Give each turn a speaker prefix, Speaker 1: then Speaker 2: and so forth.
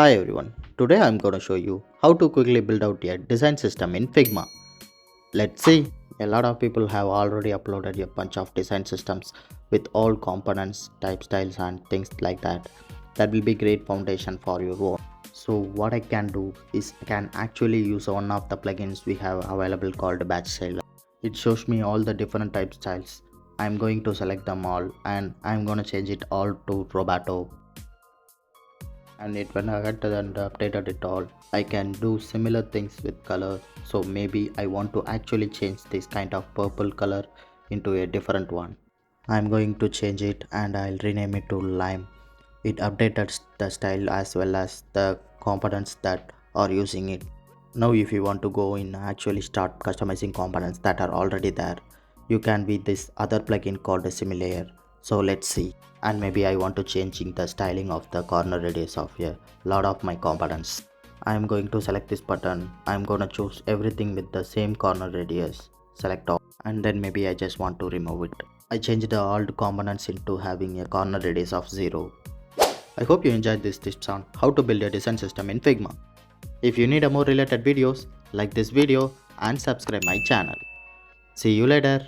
Speaker 1: Hi everyone, today I'm going to show you how to quickly build out a design system in Figma. Let's see, a lot of people have already uploaded a bunch of design systems with all components, type styles and things like that. That will be great foundation for your work. So what I can do is I can actually use one of the plugins we have available called batch style. It shows me all the different type styles. I'm going to select them all and I'm going to change it all to Roboto, and it when I had and updated it all, I can do similar things with color. So maybe I want to actually change this kind of purple color into a different one. I'm going to change it and I'll rename it to lime. It updated the style as well as the components that are using it. Now if you want to go in actually start customizing components that are already there, you can with this other plugin called a simulator. So let's see. And maybe I want to changing the styling of the corner radius of a lot of my components. I am going to select this button. I am going to choose everything with the same corner radius. Select all, and then maybe I just want to remove it. I changed the old components into having a corner radius of 0. I hope you enjoyed this tips on how to build a design system in Figma. If you need a more related videos, like this video and subscribe my channel. See you later.